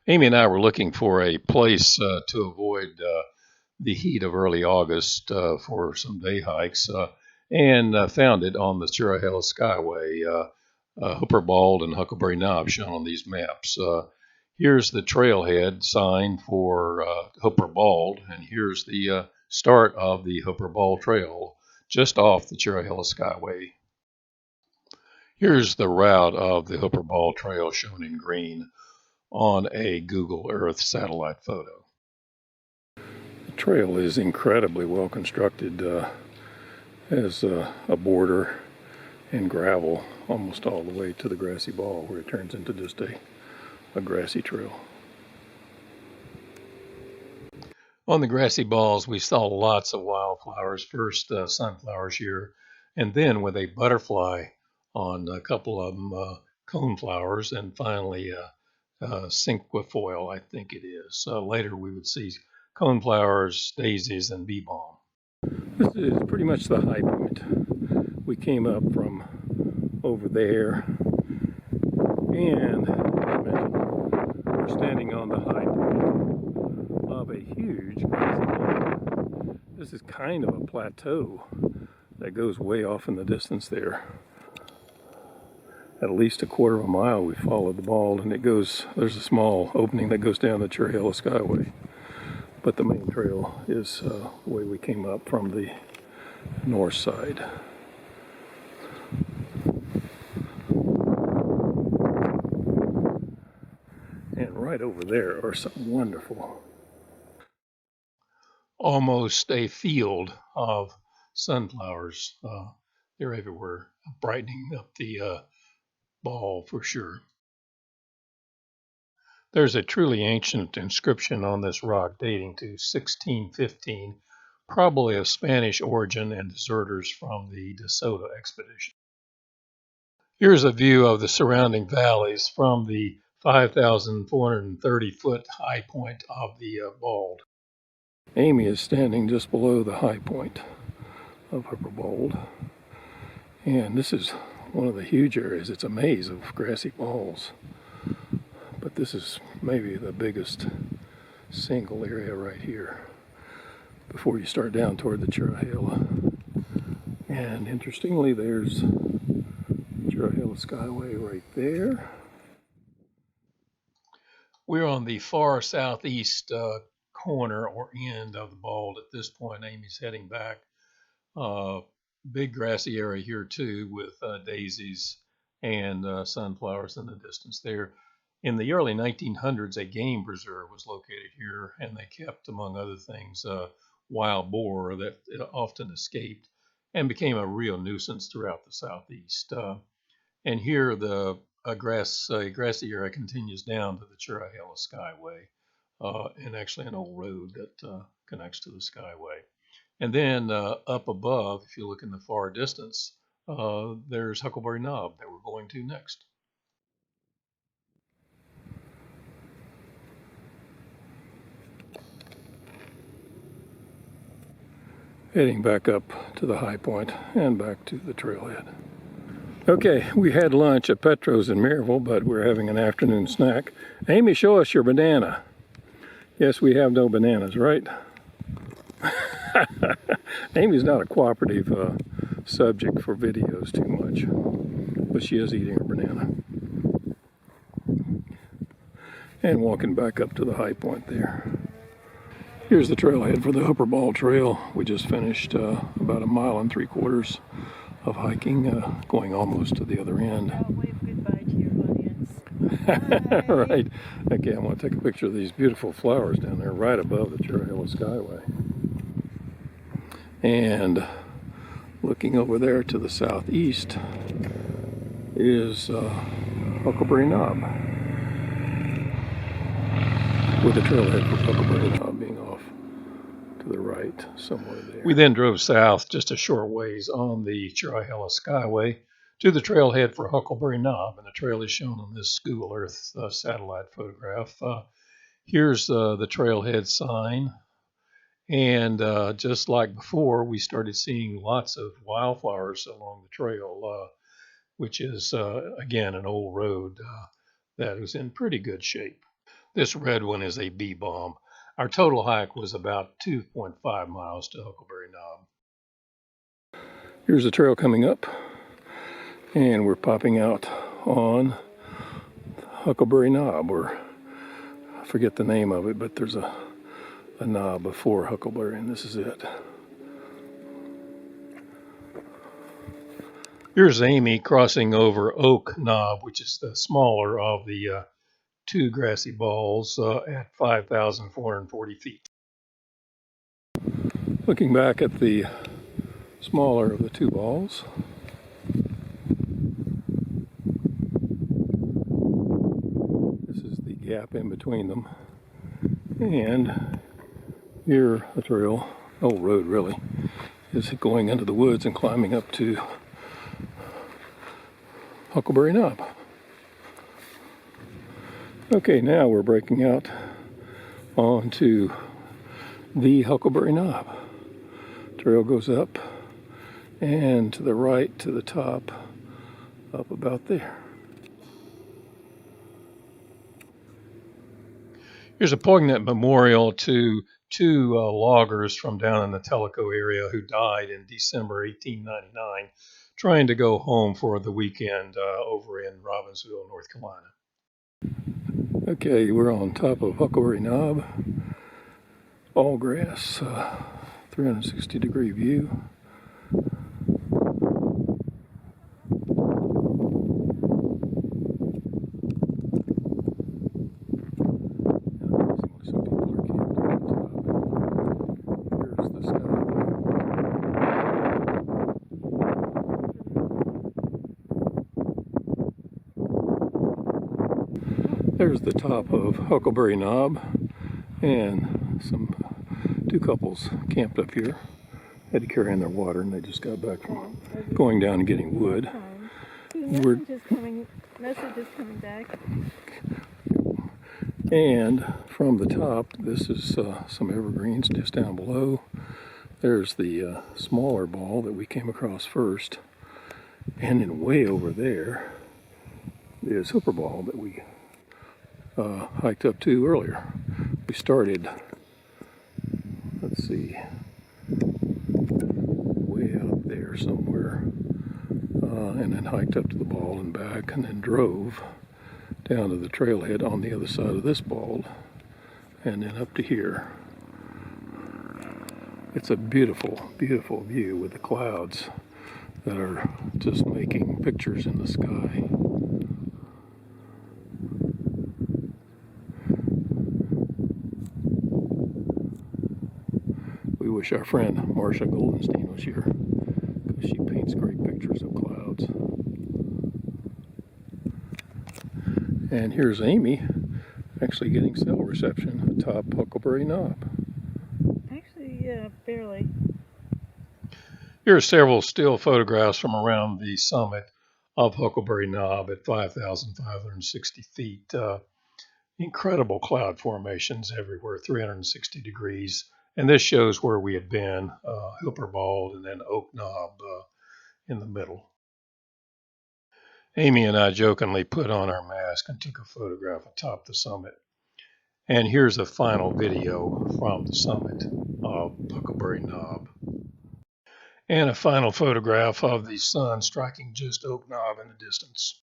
Amy and I were looking for a place to avoid the heat of early August for some day hikes and found it on the Cherohala Skyway, Hooper Bald and Huckleberry Knob shown on these maps. Here's the trailhead sign for Hooper Bald, and here's the start of the Hooper Bald Trail just off the Cherohala Skyway. Here's the route of the Hooper Bald Trail shown in green on a Google Earth satellite photo. The trail is incredibly well constructed, has a border and gravel almost all the way to the grassy ball where it turns into just a grassy trail. On the grassy balls, we saw lots of wildflowers, first sunflowers here, and then with a butterfly on a couple of them, coneflowers, and finally cinquefoil, I think it is. Later we would see coneflowers, daisies, and bee balm. This is pretty much the high point. We came up from over there, and we're standing on the high point of a huge grassy knoll. This is kind of a plateau that goes way off in the distance there. At least a quarter of a mile we followed the bald, and it goes, there's a small opening that goes down the Cherohala Skyway. But the main trail is the way we came up from the north side. And right over there are some wonderful, almost a field of sunflowers. They're everywhere, brightening up the ball for sure. There's a truly ancient inscription on this rock dating to 1615, probably of Spanish origin and deserters from the De Soto expedition. Here's a view of the surrounding valleys from the 5,430-foot high point of the bald. Amy is standing just below the high point of Hooper Bald, and this is one of the huge areas. It's a maze of grassy balls, but this is maybe the biggest single area right here before you start down toward the Cherohala. And interestingly, there's Cherohala Skyway right there. We're on the far southeast corner or end of the bald at this point. Amy's heading back. Big grassy area here too, with daisies and sunflowers in the distance there. In the early 1900s, a game preserve was located here, and they kept, among other things, wild boar that often escaped and became a real nuisance throughout the southeast. And here the grassy area continues down to the Cherohala Skyway, and actually an old road that connects to the Skyway. And then up above, if you look in the far distance, there's Huckleberry Knob that we're going to next. Heading back up to the high point and back to the trailhead. Okay, we had lunch at Petro's in Maryville, but we're having an afternoon snack. Amy, show us your banana. Yes, we have no bananas, right? Amy's not a cooperative subject for videos too much, but she is eating her banana. And walking back up to the high point there. Here's the trailhead for the Hooper Bald Trail. We just finished about 1.75 miles of hiking, going almost to the other end. Now wave goodbye to your audience. Right. Okay, I want to take a picture of these beautiful flowers down there right above the Cherohala Skyway. And looking over there to the southeast is Huckleberry Knob, with the trailhead for Huckleberry Knob being off to the right somewhere there. We then drove south just a short ways on the Cherohala Skyway to the trailhead for Huckleberry Knob, and the trail is shown on this Google Earth satellite photograph. Here's the trailhead sign, and just like before, we started seeing lots of wildflowers along the trail, which is, again, an old road that was in pretty good shape. This red one is a bee balm. Our total hike was about 2.5 miles to Huckleberry Knob. Here's the trail coming up, and we're popping out on Huckleberry Knob, or I forget the name of it, but there's a knob before Huckleberry, and this is it. Here's Amy crossing over Oak Knob, which is the smaller of the two grassy balls at 5,440 feet. Looking back at the smaller of the two balls, this is the gap in between them, and here the trail, old road really, is going into the woods and climbing up to Huckleberry Knob. Okay, now we're breaking out onto the Huckleberry Knob. Trail goes up and to the right, to the top, up about there. Here's a poignant memorial to two loggers from down in the Tellico area who died in December 1899 trying to go home for the weekend over in Robbinsville, North Carolina. Okay, we're on top of Huckleberry Knob, all grass, 360-degree view. There's the top of Huckleberry Knob, and two couples camped up here. Had to carry in their water, and they just got back from going down and getting wood. Messages coming back. And from the top, this is some evergreens just down below. There's the smaller ball that we came across first, and then way over there is Hooper Ball that we hiked up to earlier. We started, let's see, way out there somewhere, and then hiked up to the ball and back, and then drove down to the trailhead on the other side of this ball, and then up to here. It's a beautiful, beautiful view with the clouds that are just making pictures in the sky. We wish our friend Marsha Goldenstein was here, because she paints great pictures of clouds. And here's Amy actually getting cell reception atop Huckleberry Knob. Actually, yeah, barely. Here are several still photographs from around the summit of Huckleberry Knob at 5,560 feet. Incredible cloud formations everywhere, 360 degrees. And this shows where we had been, Hooper Bald and then Oak Knob in the middle. Amy and I jokingly put on our mask and took a photograph atop the summit. And here's a final video from the summit of Huckleberry Knob. And a final photograph of the sun striking just Oak Knob in the distance.